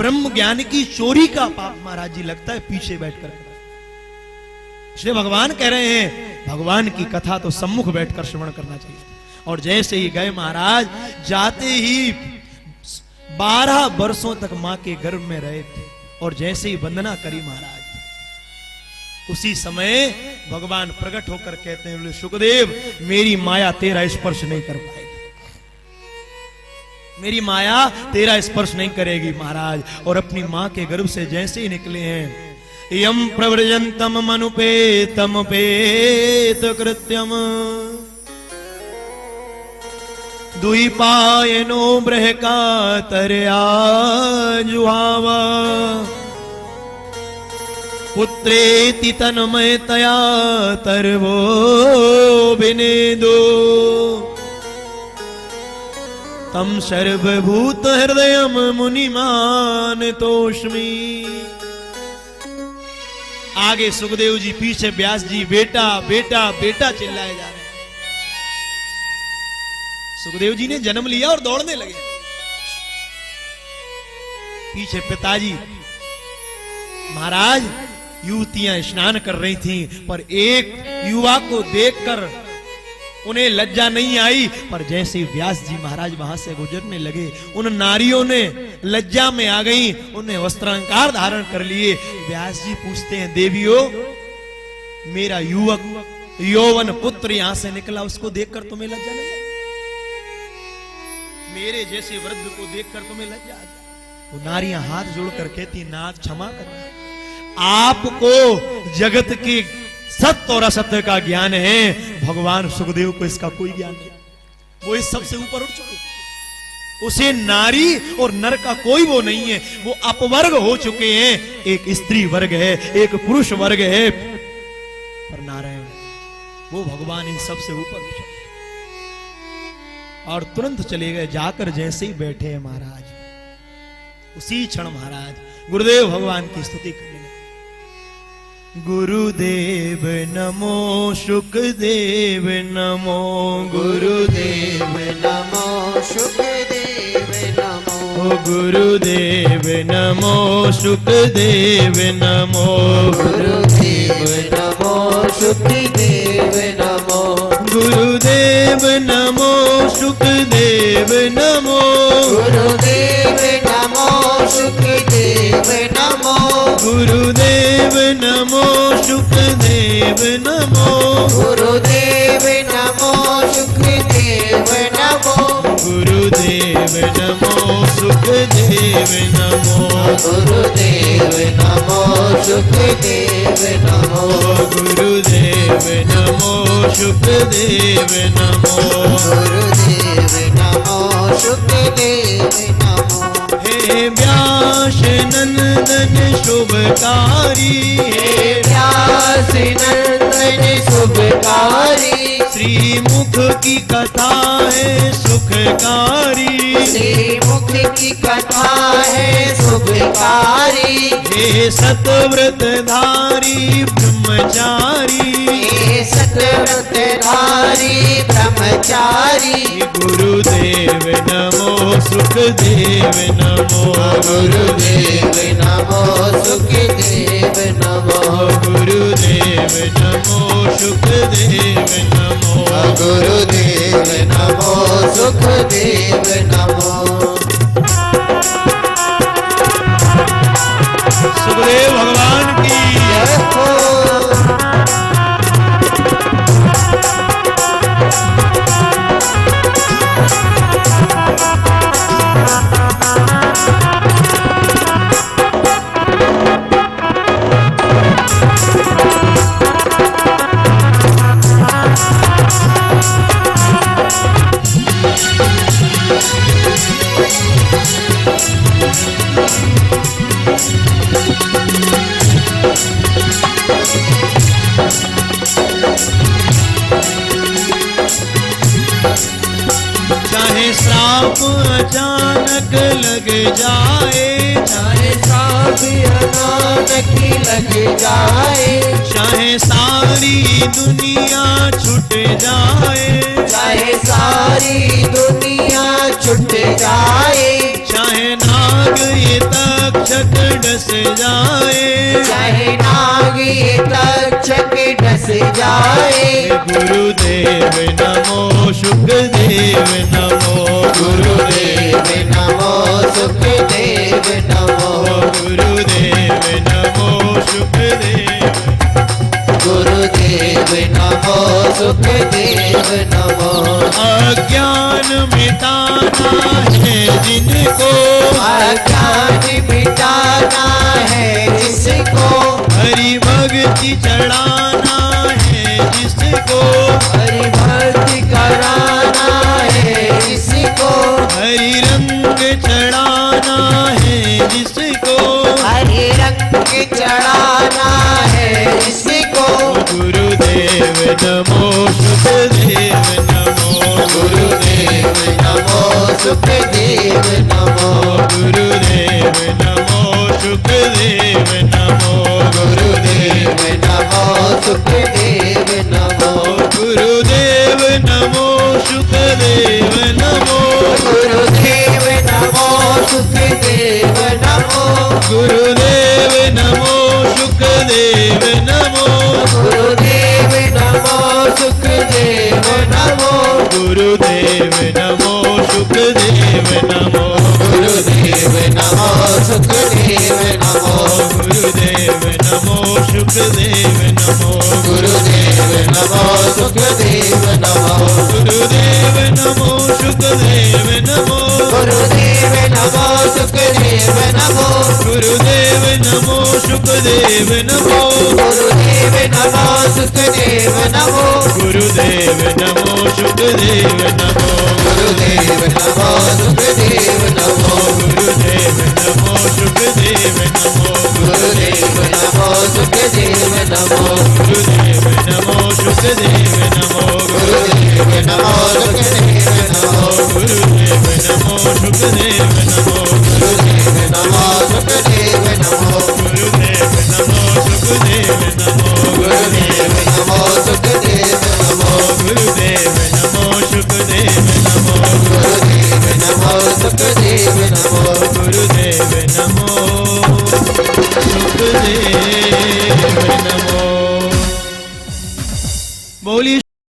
ब्रह्म ज्ञान की चोरी का पाप महाराज जी लगता है पीछे बैठकर। इसलिए भगवान कह रहे हैं भगवान की कथा तो सम्मुख बैठकर श्रवण करना चाहिए। और जैसे ही गए महाराज, जाते ही 12 वर्षों तक मां के गर्भ में रहे थे। और जैसे ही वंदना करी महाराज, उसी समय भगवान प्रकट होकर कहते हैं, बोले सुखदेव मेरी माया तेरा स्पर्श नहीं कर पाएगी, मेरी माया तेरा स्पर्श नहीं करेगी महाराज। और अपनी मां के गर्भ से जैसे ही निकले हैं, यम प्रव्रजंतम मनुपेतम पेत कृत्यम द्विपायनो बृहकातर्या जुहावा पुत्रेति तन्मयतया तर्वो विनेदो तम सर्वभूत हृदयम मुनिमान तोष्मी। आगे सुखदेव जी, पीछे व्यास जी, बेटा बेटा बेटा चिल्लाए जा रहे हैं। सुखदेव जी ने जन्म लिया और दौड़ने लगे। पीछे पिताजी, महाराज युवतियां स्नान कर रही थीं, पर एक युवा को देखकर उन्हें लज्जा नहीं आई। पर जैसे व्यास जी महाराज वहां से गुजरने लगे, उन नारियों ने लज्जा में आ गई, उन्हें वस्त्रांकार धारण कर लिए। व्यास जी पूछते हैं, देवियों मेरा युवक यौवन पुत्र यहां से निकला, उसको देखकर तुम्हें लज्जा नहीं आई? मेरे जैसे वृद्ध को देखकर तुम्हें लज्जा आ जाए? वो नारियां हाथ जोड़कर कहती, नाथ क्षमा करना, आपको जगत के सत्य और असत्य का ज्ञान है, भगवान सुखदेव को इसका कोई ज्ञान नहीं। वो इस सबसे ऊपर उठ चुके, उसे नारी और नर का कोई वो नहीं है, वो अपवर्ग हो चुके हैं। एक स्त्री वर्ग है, एक पुरुष वर्ग है, पर नारायण वो भगवान इन सबसे ऊपर उठ चुके। और तुरंत चले गए, जाकर जैसे ही बैठे हैं महाराज, उसी क्षण महाराज गुरुदेव भगवान की स्तुति करने लगे। गुरुदेव नमो, शुकदेव नमो, गुरुदेव नमो, शुकदेव नमो, गुरुदेव नमो, शुकदेव नमो, गुरुदेव नमो, शुकदेव नमो, गुरुदेव नमो, शुकदेव नमो, गुरुदेव नमो, शुकदेव नमो, गुरुदेव नमो, शुकदेव नमो, गुरुदेव नमो, शुकदेव नमो, गुरुदेव नमो, सुखदेव नमो, गुरुदेव नमो, शुकदेव नमो, गुरुदेव नमो, शुकदेव नमो, गुरुदेव नमो, शुकदेव नमो। हे व्यास नंदन शुभकारी, हे व्यास नंदन शुभकारी, श्रीमुख की कथा है सुखकारी, श्रीमुख की कथा है शुभकारी, हे सतव्रतधारी ब्रह्मचारी, हे सतव्रतधारी ब्रह्मचारी, गुरुदेव नमो, सुखदेव नमो, गुरुदेव नमो, सुखदेव नमो, गुरुदेव नमो, सुखदेव नमो, गुरुदेव नमो, सुखदेव नमो। सुखदेव भगवान की जय हो। चाहे श्राप अचानक लग जाए, चाहे सांप अचानक लग जाए, चाहे सारी दुनिया छूट जाए, चाहे सारी दुनिया छूट जाए, चाहे नाग ये तक तक्षक डस जाए, चाहे नागी तक्षक डस जाए। गुरुदेव नमो शुकदेव नमो, गुरुदेव नमो सुखदेव नमो, गुरुदेव नमो शुकदेव, गुरुदेव नमो सुखदेव नमो। अज्ञान मिटाना है जिनको, अज्ञान मिटाना है जिसको, हरि भक्ति चढ़ाना है जिसको, हरि भक्ति कराना है जिसको, हरि रंग चढ़ाना है जिसको, हरि रंग चढ़ाना है जिसको। गुरुदेव नमो शुकदेव नमो, गुरुदेव नमो सुखदेव नमो, गुरुदेव नमो शुकदेव नमो, गुरुदेव नमो सुखदेव नमो, गुरुदेव नमो शुकदेव नमो, गुरुदेव नमो सुखदेव नमो, गुरुदेव नमो शुकदेव नमो, गुरुदेव नमो सुखदेव नमो, गुरुदेव नमो शुकदेव नमो, गुरुदेव नमो सुखदेव नमो, गुरुदेव नमो शुकदेव नमो, गुरुदेव नमो सुखदेव नमो, गुरुदेव नमो शुकदेव नमो, गुरुदेव नमो सुखदेव नमो, गुरुदेव नमो शुकदेव नमो, गुरुदेव नमो सुखदेव नमो, गुरुदेव नमो शुकदेव नमो, गुरुदेव नमो सुखदेव नमो, गुरुदेव नमो शुकदेव नमो, गुरुदेव नमो सुखदेव नमो, गुरुदेव नमो शुकदेव नमो, गुरुदेव नमो सुखदेव नमो, गुरुदेव नमो शुकदेव नमो, गुरुदेव नमो सुखदेव नमो, गुरुदेव नमो शुकदेव नमो, गुरुदेव नमो सुखदेव नमो, गुरुदेव नमो शुकदेव नमो, गुरुदेव नमो सुखदेव नमो,